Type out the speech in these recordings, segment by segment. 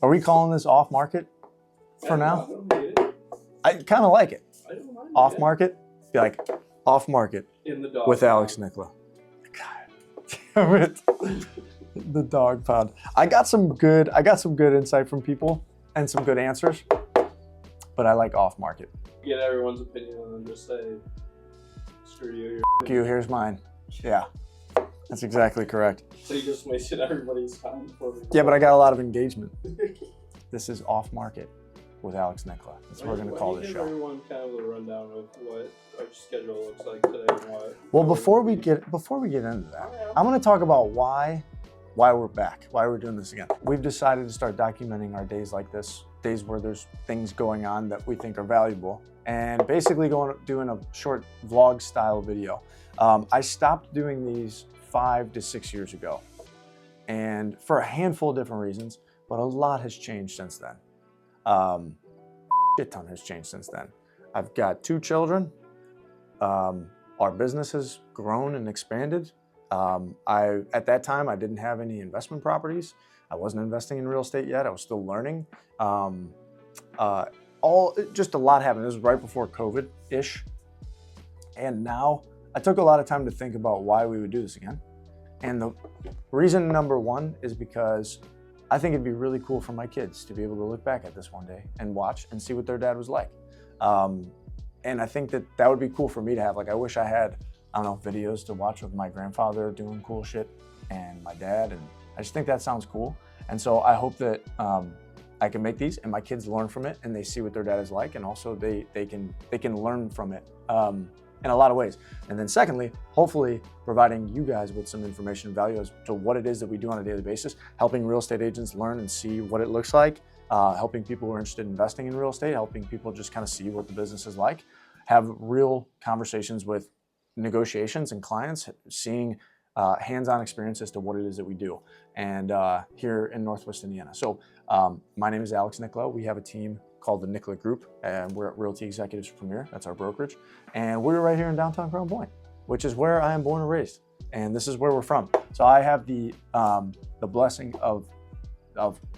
Are we calling this off market for now? I don't hate it. I kind of like it. I don't mind Off it. market? Be like, off market In the dog with pound. Alex Nickla. God damn it. The dog pound. I got some good insight from people and some good answers, but I like off market. Get everyone's opinion and then just say, screw you. Fuck you, here's mine. Yeah, that's exactly correct. So you just wasted everybody's time before we Yeah, but I got a lot of engagement. This is off market with Alex Nickla. That's what we're going to call this give show. everyone kind of the rundown of what our schedule looks like today and what. Well, before we get into that, I'm going to talk about why we're back, why we're doing this again. We've decided to start documenting our days like this, days where there's things going on that we think are valuable, and basically doing a short vlog style video. I stopped doing these 5 to 6 years ago, and for a handful of different reasons, but a lot has changed since then. Shit ton has changed since then. I've got 2 children. Our business has grown and expanded. At that time, I didn't have any investment properties. I wasn't investing in real estate yet. I was still learning. Just a lot happened. This was right before COVID-ish. And now I took a lot of time to think about why we would do this again. And the reason number 1 is because I think it'd be really cool for my kids to be able to look back at this one day and watch and see what their dad was like. And I think that would be cool for me to have. Like, I wish I had, I don't know, videos to watch with my grandfather doing cool shit and my dad. And I just think that sounds cool. And so I hope that I can make these and my kids learn from it and they see what their dad is like. And also they can learn from it in a lot of ways. And then secondly, hopefully providing you guys with some information and value as to what it is that we do on a daily basis, helping real estate agents learn and see what it looks like, helping people who are interested in investing in real estate, helping people just kind of see what the business is like, have real conversations with negotiations and clients, seeing hands-on experience as to what it is that we do, and here in Northwest Indiana. So my name is Alex Nickla. We have a team called the Nickla Group, and we're at Realty Executives Premier. That's our brokerage. And we're right here in downtown Crown Point, which is where I am born and raised. And this is where we're from. So I have the blessing of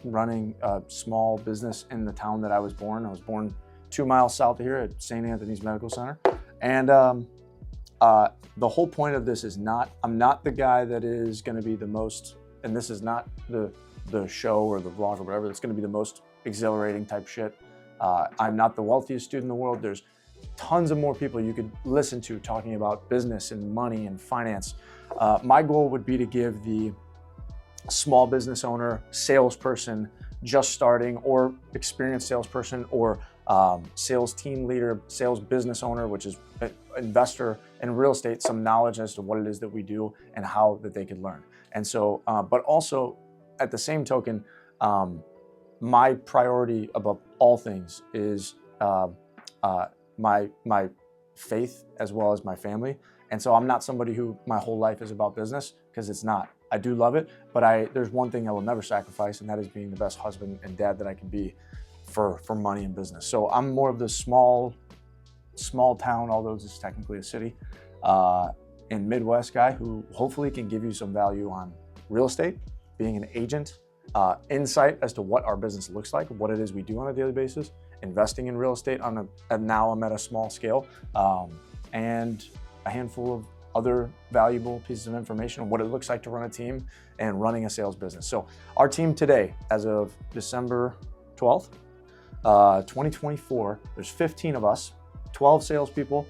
running a small business in the town that I was born. I was born 2 miles south of here at St. Anthony's Medical Center. And the whole point of this is I'm not the guy that is going to be the most, and this is not the show or the vlog or whatever, that's going to be the most exhilarating type shit. I'm not the wealthiest dude in the world. There's tons of more people you could listen to talking about business and money and finance. My goal would be to give the small business owner, salesperson, just starting, or experienced salesperson, or sales team leader, sales business owner, which is an investor in real estate, some knowledge as to what it is that we do and how that they could learn. And so, but also at the same token, my priority above all things is my faith as well as my family. And so I'm not somebody who my whole life is about business, because it's not. I do love it, but there's one thing I will never sacrifice, and that is being the best husband and dad that I can be for money and business. So I'm more of the small town, although this is technically a city, in Midwest guy who hopefully can give you some value on real estate, being an agent, insight as to what our business looks like, what it is we do on a daily basis, investing in real estate and now I'm at a small scale, and a handful of other valuable pieces of information on what it looks like to run a team and running a sales business. So our team today, as of December 12th, 2024, there's 15 of us, 12 salespeople,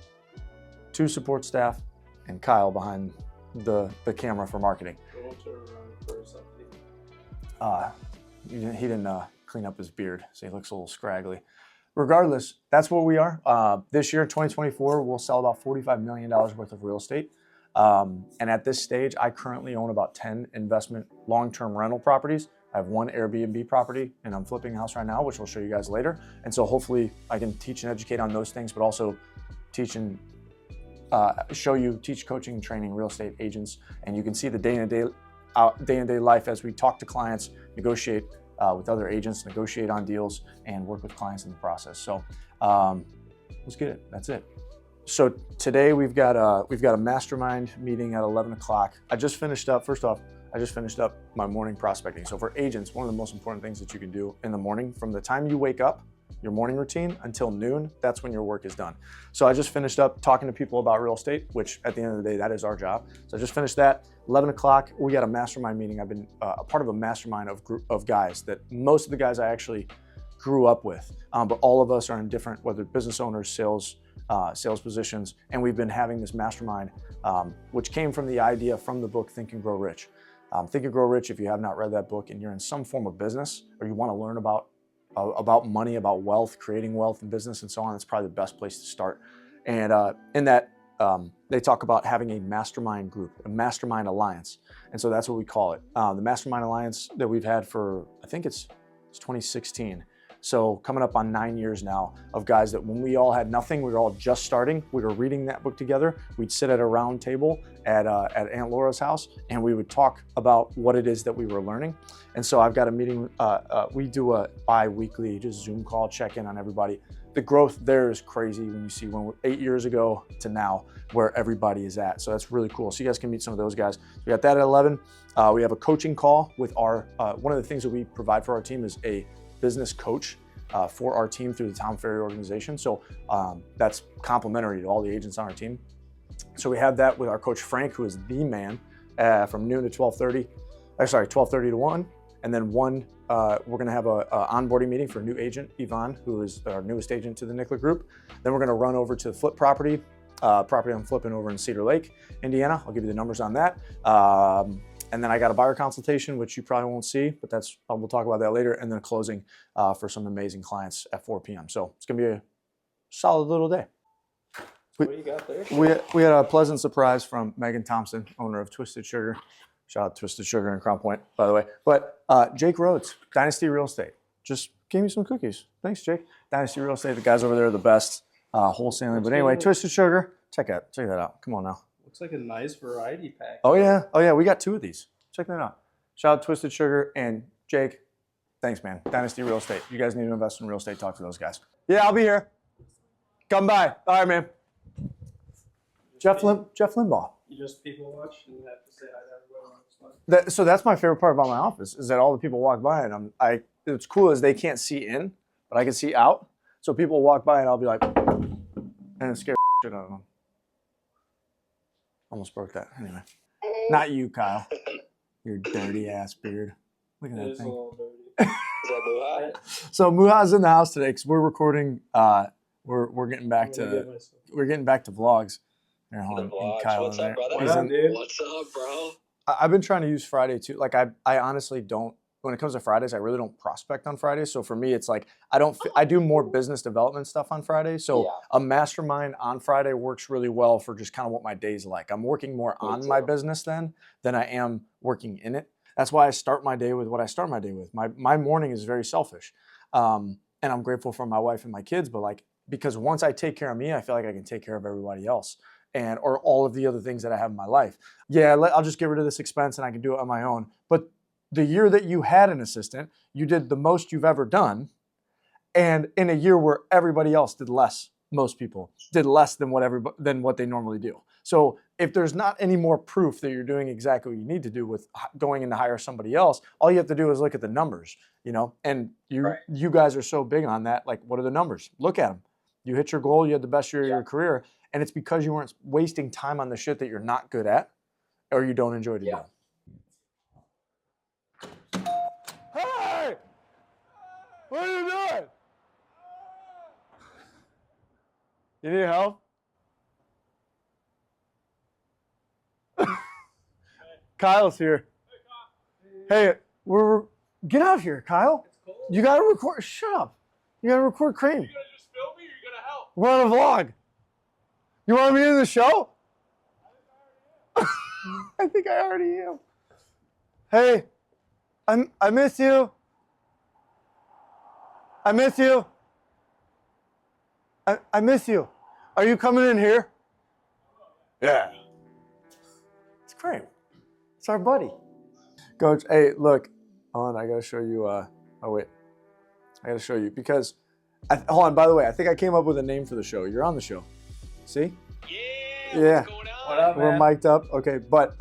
2 support staff, and Kyle behind the camera for marketing. He didn't clean up his beard, so he looks a little scraggly. Regardless, that's what we are. This year, 2024, we'll sell about $45 million worth of real estate. And at this stage, I currently own about 10 investment long-term rental properties. I have 1 Airbnb property, and I'm flipping a house right now, which we'll show you guys later. And so hopefully I can teach and educate on those things, but also teach and teach coaching and training real estate agents. And you can see the day-to-day life as we talk to clients, negotiate with other agents, negotiate on deals, and work with clients in the process. So let's get it. That's it. So today we've got a mastermind meeting at 11 o'clock. I just finished up. First off, I just finished up my morning prospecting. So for agents, one of the most important things that you can do in the morning, from the time you wake up, your morning routine, until noon, that's when your work is done. So I just finished up talking to people about real estate, which at the end of the day, that is our job. So I just finished that. 11 o'clock, we got a mastermind meeting. I've been a part of a mastermind of guys that most of the guys I actually grew up with, but all of us are in different, whether business owners, sales positions, and we've been having this mastermind, which came from the idea from the book Think and Grow Rich. Think and Grow Rich, if you have not read that book and you're in some form of business or you want to learn about money, about wealth, creating wealth in business and so on, it's probably the best place to start. And in that, they talk about having a mastermind group, a mastermind alliance. And so that's what we call it. The mastermind alliance that we've had for, I think it's 2016. So coming up on 9 years now of guys that when we all had nothing, we were all just starting, we were reading that book together. We'd sit at a round table at Aunt Laura's house and we would talk about what it is that we were learning. And so I've got a meeting, we do a bi-weekly just Zoom call, check in on everybody. The growth there is crazy when you see when we're 8 years ago to now where everybody is at. So that's really cool. So you guys can meet some of those guys. We got that at 11. We have a coaching call with our, one of the things that we provide for our team is a business coach for our team through the Tom Ferry organization. So that's complimentary to all the agents on our team. So we have that with our coach Frank, who is the man, from noon to 12:30. 12:30 to 1. And then 1, we're gonna have a onboarding meeting for a new agent, Yvonne, who is our newest agent to the Nickla Group. Then we're gonna run over to the flip property I'm flipping over in Cedar Lake, Indiana. I'll give you the numbers on that. And then I got a buyer consultation, which you probably won't see, but we'll talk about that later. And then a closing for some amazing clients at 4 p.m. So it's gonna be a solid little day. What do you got there? We had a pleasant surprise from Megan Thompson, owner of Twisted Sugar. Shout out Twisted Sugar in Crown Point, by the way. But Jake Rhodes, Dynasty Real Estate, just gave me some cookies. Thanks, Jake. Dynasty Real Estate, the guys over there are the best wholesaling. But anyway, Twisted Sugar, check that out. Come on now. Looks like a nice variety pack. Oh yeah, we got 2 of these. Check that out. Shout out Twisted Sugar and Jake. Thanks, man. Dynasty Real Estate. You guys need to invest in real estate, talk to those guys. Yeah, I'll be here. Come by. All right, man. Jeff Limbaugh. You just people watch and you have to say hi to everyone. So that's my favorite part about my office is that all the people walk by and it's cool is they can't see in, but I can see out. So people walk by and I'll be like, and it scares the shit out of them. Almost broke that. Anyway, not you, Kyle. Your dirty ass beard. Look at that thing. A little dirty. Is that Muha? So Muha's in the house today because we're recording. We're getting back to vlogs. Here, hold on. Vlogs. Kyle What's in up, there. brother? What's up, dude? What's up, bro? I've been trying to use Friday too. Like I honestly don't. When it comes to Fridays, I really don't prospect on Fridays. So for me, it's like I do more business development stuff on Friday. So a mastermind on Friday works really well for just kind of what my day's like. I'm working more on my business then than I am working in it. That's why I start my day with what I start my day with. My morning is very selfish, and I'm grateful for my wife and my kids. But like because once I take care of me, I feel like I can take care of everybody else. Or all of the other things that I have in my life. Yeah, I'll just get rid of this expense and I can do it on my own. But the year that you had an assistant, you did the most you've ever done. And in a year where everybody else did less, most people did less than what they normally do. So if there's not any more proof that you're doing exactly what you need to do with going in to hire somebody else, all you have to do is look at the numbers, and you guys are so big on that. Like, what are the numbers? Look at them. You hit your goal, you had the best year of your career. And it's because you weren't wasting time on the shit that you're not good at or you don't enjoy to do. Hey! What are you doing? You need help? Kyle's here. Hey, get out here, Kyle. You gotta record. Shut up. You gotta record Cream. Are you gonna just film me or are you gonna help? We're on a vlog. You want me in the show? I think I already am. Hey, I miss you. I miss you. I miss you. Are you coming in here? Yeah. It's great. It's our buddy. Coach, hey, look. Hold on, I gotta show you. Oh wait, I gotta show you because. Hold on. By the way, I think I came up with a name for the show. You're on the show. See? Yeah. What's going on? What up, We're man? mic'd up. Okay, but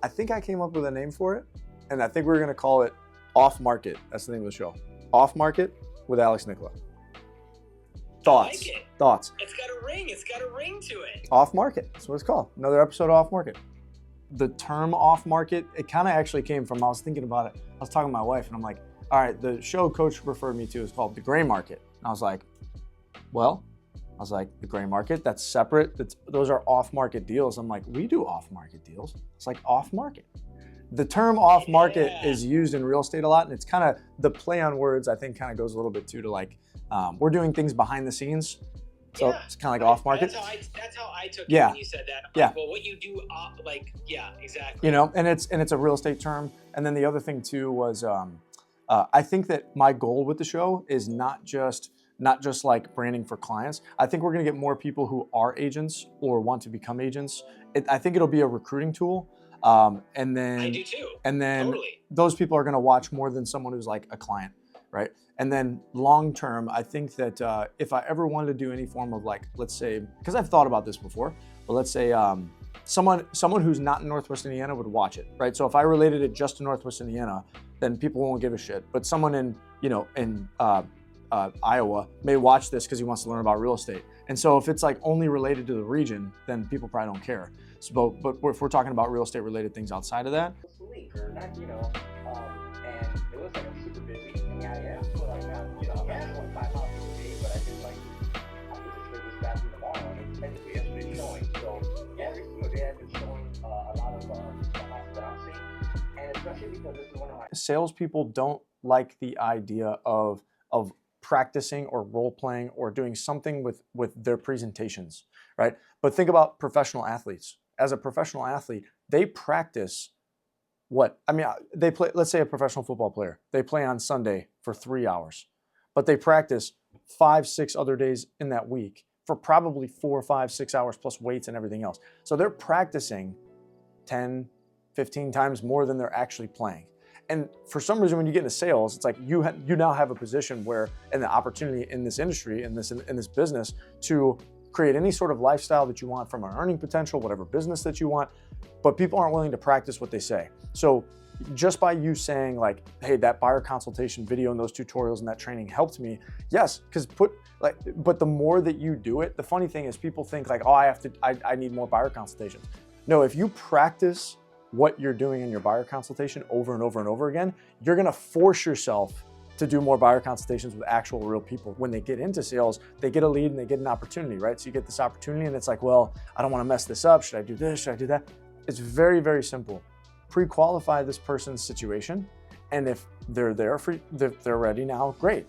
I think I came up with a name for it, and I think we're gonna call it Off Market. That's the name of the show. Off Market with Alex Nickla. Thoughts? I like it. Thoughts? It's got a ring. It's got a ring to it. Off Market. That's what it's called. Another episode of Off Market. The term off market, it kind of actually came from, I was thinking about it. I was talking to my wife and I'm like, all right, the show Coach referred me to is called The Gray Market. And I was like, the gray market, that's separate. Those are off market deals. I'm like, we do off market deals. It's like off market. The term off market is used in real estate a lot. And it's kind of the play on words, I think kind of goes a little bit too to like, we're doing things behind the scenes. So it's kind of like off market. That's how I took it Yeah. when you said that. Yeah. Like, well, what you do, exactly. You know, and it's a real estate term. And then the other thing too was, I think that my goal with the show is not just like branding for clients. I think we're gonna get more people who are agents or want to become agents. I think it'll be a recruiting tool. And then I do too. And then Totally. those people are gonna watch more than someone who's like a client, right? And then long term, I think that if I ever wanted to do any form of like, let's say, because I've thought about this before, but let's say someone who's not in Northwest Indiana would watch it, right? So if I related it just to Northwest Indiana, then people won't give a shit. But someone in Iowa may watch this because he wants to learn about real estate. And so if it's like only related to the region, then people probably don't care. So, but if we're talking about real estate related things outside of that. And it was like a super busy thing I am. So like now, I'm at 25 miles a day, but I just like, I could just this bathroom tomorrow and it's technically yesterday's showing. So every single day I've been showing a lot of stuff that I'm seeing. And especially because this is one of my salespeople don't like the idea of practicing or role playing or doing something with their presentations, right? But think about professional athletes. As a professional athlete, they practice they play, let's say a professional football player, they play on Sunday for 3 hours, but they practice 5-6 other days in that week for probably 4, 5, 6 hours plus weights and everything else. So they're practicing 10, 15 times more than they're actually playing. And for some reason, when you get into sales, it's like you now have a position where, and the opportunity in this industry, in this business, to create any sort of lifestyle that you want from an earning potential, whatever business that you want, but people aren't willing to practice what they say. So just by you saying like, hey, that buyer consultation video and those tutorials and that training helped me, yes, but the more that you do it, the funny thing is people think like, oh, I need more buyer consultations. No, if you practice what you're doing in your buyer consultation over and over and over again, you're gonna force yourself to do more buyer consultations with actual real people. When they get into sales, they get a lead and they get an opportunity, right? So you get this opportunity and it's like, well, I don't wanna mess this up. Should I do this? Should I do that? It's very, very simple. Pre-qualify this person's situation. And if they're they're ready now, great.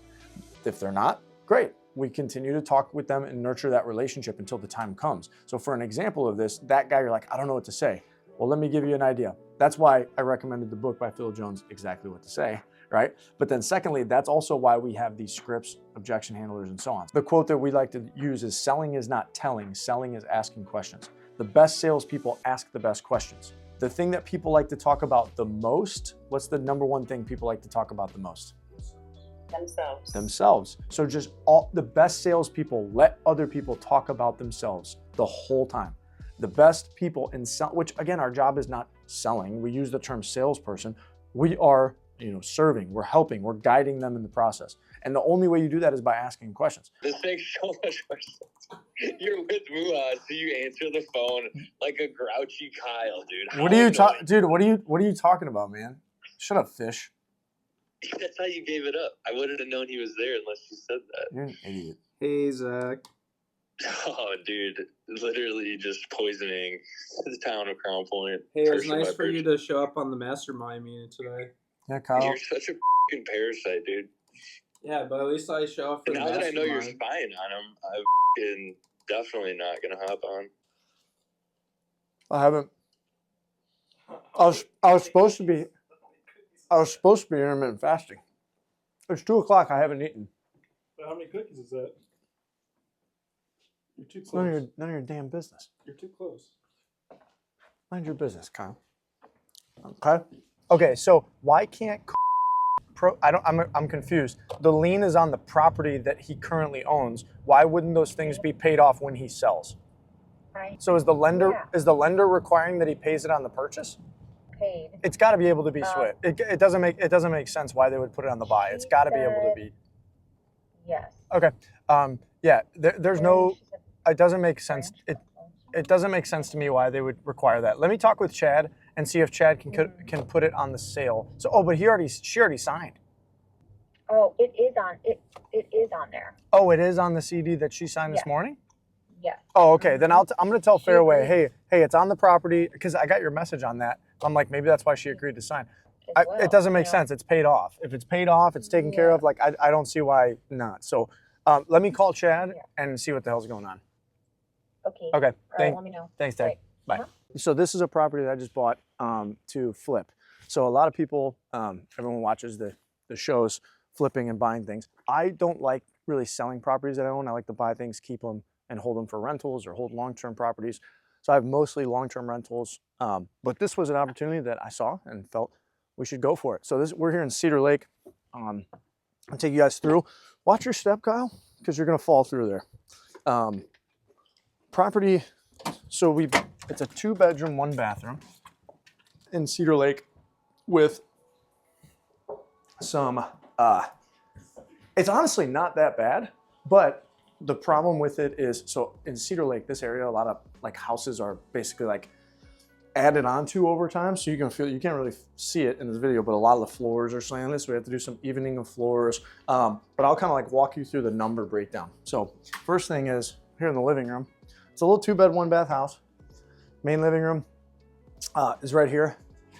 If they're not, great. We continue to talk with them and nurture that relationship until the time comes. So for an example of this, that guy, you're like, I don't know what to say. Well, let me give you an idea. That's why I recommended the book by Phil Jones, Exactly What to Say, right? But then secondly, that's also why we have these scripts, objection handlers, and so on. The quote that we like to use is, selling is not telling, selling is asking questions. The best salespeople ask the best questions. The thing that people like to talk about the most, what's the number one thing people like to talk about the most? Themselves. So just the best salespeople let other people talk about themselves the whole time. The best people in which again, our job is not selling. We use the term salesperson. We are, serving, we're helping, we're guiding them in the process. And the only way you do that is by asking questions. This makes so much more sense. You're with Muaz, so you answer the phone like a grouchy Kyle, dude. What are you talking about, man? Shut up, fish. That's how you gave it up. I wouldn't have known he was there unless you said that. You're an idiot. Hey, Zach. Oh, dude, literally just poisoning the town of Crown Point. Hey, it was nice for you to show up on the mastermind meeting today. Yeah, Kyle. You're such a fucking parasite, dude. Yeah, but at least I show up for the now mastermind. that I know you're spying on him, I'm definitely not gonna hop on. I haven't. I was supposed to be intermittent fasting. It's 2:00. I haven't eaten. But how many cookies is that? You're too It's close. none of your damn business. You're too close. Mind your business, Kyle. Okay. Okay. So why can't I'm confused. The lien is on the property that he currently owns. Why wouldn't those things be paid off when he sells? Right. So is the lender requiring that he pays it on the purchase? paid. It's got to be able to be switched. It doesn't make sense why they would put it on the buy. It's got to be able to be. Yes. Okay. Yeah. There's no. It doesn't make sense. It doesn't make sense to me why they would require that. Let me talk with Chad and see if Chad can put it on the sale. So, but she already signed. Oh, it is on. It is on there. Oh, it is on the CD that she signed this morning? Yes. Oh, okay. Then I'm going to tell Fairway, hey, it's on the property, because I got your message on that. I'm like, maybe that's why she agreed to sign. It doesn't make sense. It's paid off. If it's paid off, it's taken care of. Like, I don't see why not. So let me call Chad and see what the hell's going on. Okay. Okay. All right, let me know. Thanks, Dad. Right. Bye. So this is a property that I just bought to flip. So a lot of people, everyone watches the shows, flipping and buying things. I don't like really selling properties that I own. I like to buy things, keep them, and hold them for rentals or hold long-term properties. So I have mostly long-term rentals, but this was an opportunity that I saw and felt we should go for it. So we're here in Cedar Lake. I'll take you guys through. Watch your step, Kyle, because you're gonna fall through there. Property, so it's a 2-bedroom, 1-bathroom in Cedar Lake with some, it's honestly not that bad, but the problem with it is, so in Cedar Lake, this area, a lot of like houses are basically like added onto over time. So you can't really see it in this video, but a lot of the floors are slanted. So we have to do some evening of floors. But I'll kind of like walk you through the number breakdown. So first thing is here in the living room, it's a little 2-bed, 1-bath house. Main living room is right here.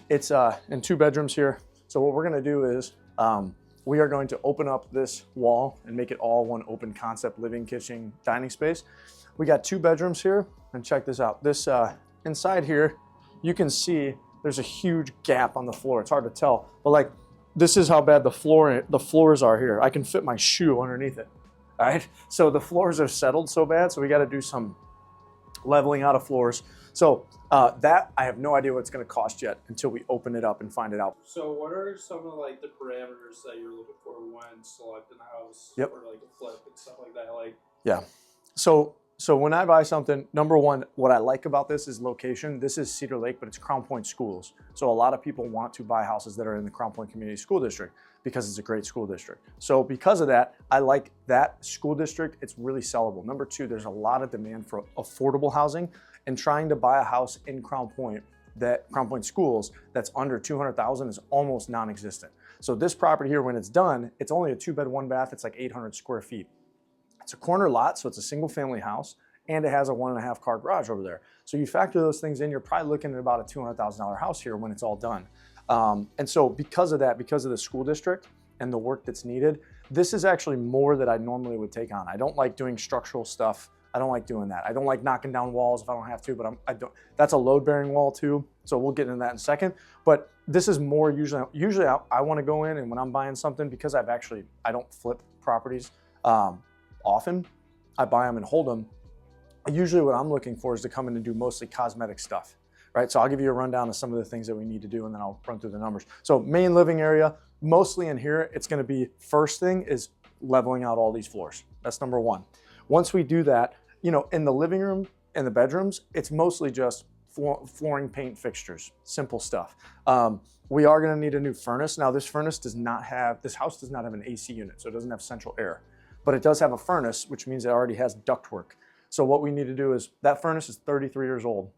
It's in 2 bedrooms here. So what we're gonna do is we are going to open up this wall and make it all one open concept living, kitchen, dining space. We got 2 bedrooms here, and check this out. This inside here, you can see there's a huge gap on the floor. It's hard to tell, but like this is how bad the floors are here. I can fit my shoe underneath it. All right, so the floors are settled so bad, so we got to do some leveling out of floors. So that I have no idea what it's going to cost yet until we open it up and find it out. So what are some of like the parameters that you're looking for when selecting a house or like a flip and stuff like that? Like So when I buy something, number one, what I like about this is location. This is Cedar Lake, but it's Crown Point schools. So a lot of people want to buy houses that are in the Crown Point Community School District because it's a great school district. So because of that, I like that school district. It's really sellable. Number two, there's a lot of demand for affordable housing, and trying to buy a house in Crown Point schools that's under 200,000 is almost non-existent. So this property here, when it's done, it's only a 2-bed, 1-bath. It's like 800 square feet. It's a corner lot, so it's a single family house, and it has a 1.5 car garage over there. So you factor those things in, you're probably looking at about a $200,000 house here when it's all done. And so because of that, because of the school district and the work that's needed, this is actually more that I normally would take on. I don't like doing structural stuff. I don't like doing that. I don't like knocking down walls if I don't have to, but I don't. That's a load-bearing wall too, so we'll get into that in a second. But this is more usually I want to go in, and when I'm buying something, because I don't flip properties often, I buy them and hold them. Usually what I'm looking for is to come in and do mostly cosmetic stuff, right? So I'll give you a rundown of some of the things that we need to do, and then I'll run through the numbers. So main living area, mostly in here, it's gonna be, first thing is leveling out all these floors. That's number one. Once we do that, in the living room and the bedrooms, it's mostly just flooring, paint, fixtures, simple stuff. We are gonna need a new furnace. Now this house does not have an AC unit, so it doesn't have central air, but it does have a furnace, which means it already has ductwork. So what we need to do is, that furnace is 33 years old.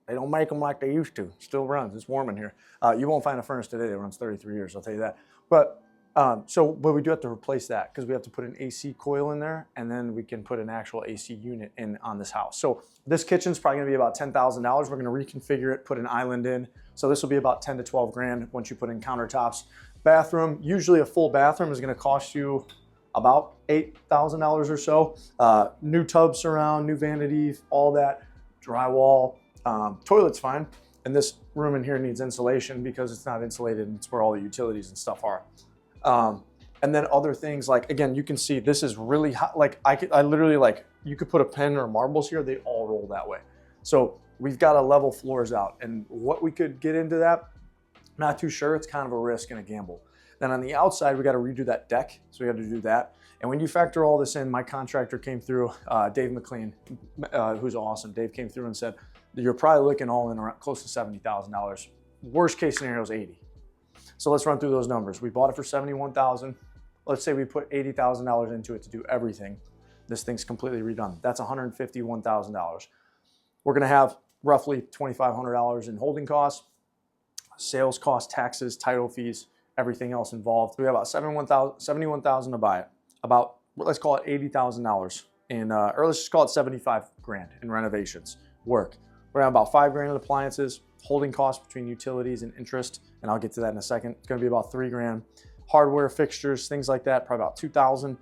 They don't make them like they used to. Still runs, it's warm in here. You won't find a furnace today that runs 33 years, I'll tell you that. But we do have to replace that because we have to put an AC coil in there, and then we can put an actual AC unit in on this house. So this kitchen's probably gonna be about $10,000. We're gonna reconfigure it, put an island in. So this will be about 10 to 12 grand once you put in countertops. Bathroom, usually a full bathroom is gonna cost you about $8,000 or so. New tub surround, new vanity, all that, drywall. Toilet's fine. And this room in here needs insulation because it's not insulated, and it's where all the utilities and stuff are. And then other things, like, again, you can see this is really hot. Like I literally, like, you could put a pen or marbles here, they all roll that way. So we've got to level floors out, and what we could get into that, not too sure. It's kind of a risk and a gamble. Then on the outside, we got to redo that deck. So we got to do that. And when you factor all this in, my contractor came through, Dave McLean, who's awesome. Dave came through and said, you're probably looking all in around close to $70,000 worst case scenario is 80. So let's run through those numbers. We bought it for $71,000. Let's say we put $80,000 into it to do everything. This thing's completely redone. That's $151,000. We're gonna have roughly $2,500 in holding costs, sales costs, taxes, title fees, everything else involved. We have about $71,000 to buy it. About, let's call it $80,000 in, or let's just call it 75 grand in renovations work. We're gonna have about $5 grand in appliances, holding costs between utilities and interest, and I'll get to that in a second. It's gonna be about $3 grand. Hardware, fixtures, things like that, probably about $2,000.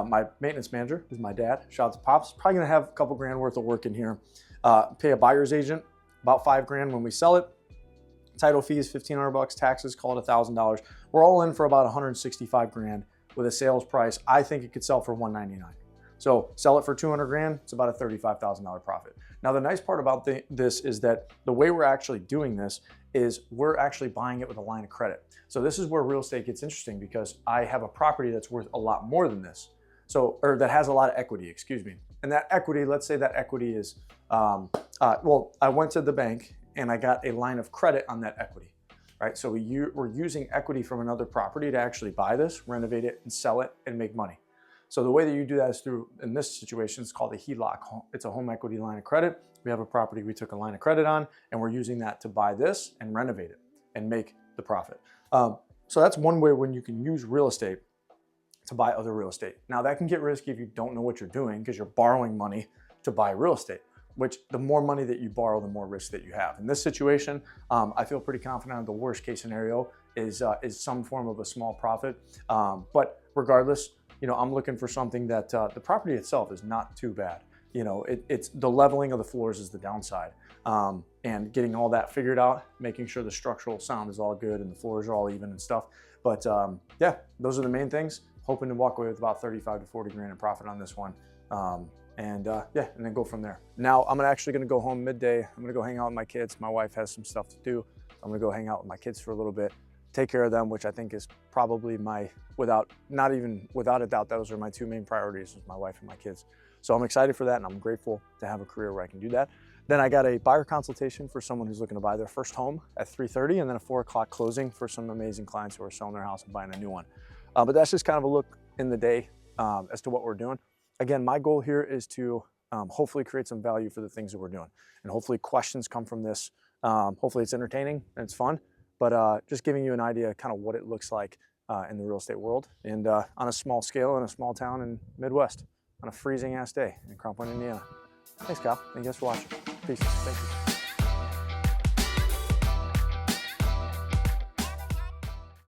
My maintenance manager, who's my dad, shout out to Pops, probably gonna have a couple grand worth of work in here. Pay a buyer's agent, about $5 grand when we sell it. Title fees, $1,500, taxes, call it $1,000. We're all in for about 165 grand with a sales price. I think it could sell for 199. So sell it for 200 grand, it's about a $35,000 profit. Now the nice part about this is that the way we're actually doing this is we're actually buying it with a line of credit. So this is where real estate gets interesting because I have a property that's worth a lot more than this. So, or that has a lot of equity, excuse me. And that equity, let's say that equity is, well, I went to the bank and I got a line of credit on that equity, right? So we're using equity from another property to actually buy this, renovate it, and sell it and make money. So the way that you do that is through, in this situation, it's called a HELOC. It's a home equity line of credit. We have a property we took a line of credit on, and we're using that to buy this and renovate it and make the profit. So that's one way when you can use real estate to buy other real estate. Now that can get risky if you don't know what you're doing because you're borrowing money to buy real estate, which the more money that you borrow, the more risk that you have. In this situation, I feel pretty confident the worst case scenario is some form of a small profit. But regardless, you know, I'm looking for something that the property itself is not too bad. You know, it's the leveling of the floors is the downside. And getting all that figured out, making sure the structural sound is all good and the floors are all even and stuff. But yeah, those are the main things. Hoping to walk away with about 35 to 40 grand in profit on this one. Yeah, and then go from there. Now I'm actually gonna go home midday. I'm gonna go hang out with my kids. My wife has some stuff to do. I'm gonna go hang out with my kids for a little bit, take care of them, which I think is probably without a doubt, those are my two main priorities, is my wife and my kids. So I'm excited for that and I'm grateful to have a career where I can do that. Then I got a buyer consultation for someone who's looking to buy their first home at 3:30 and then a 4 o'clock closing for some amazing clients who are selling their house and buying a new one. But that's just kind of a look in the day as to what we're doing. Again, my goal here is to hopefully create some value for the things that we're doing. And hopefully questions come from this. Hopefully it's entertaining and it's fun, but just giving you an idea kind of what it looks like in the real estate world and on a small scale in a small town in Midwest on a freezing ass day in Crown Point, Indiana. Thanks, Kyle. Thank you guys for watching. Peace. Thank you.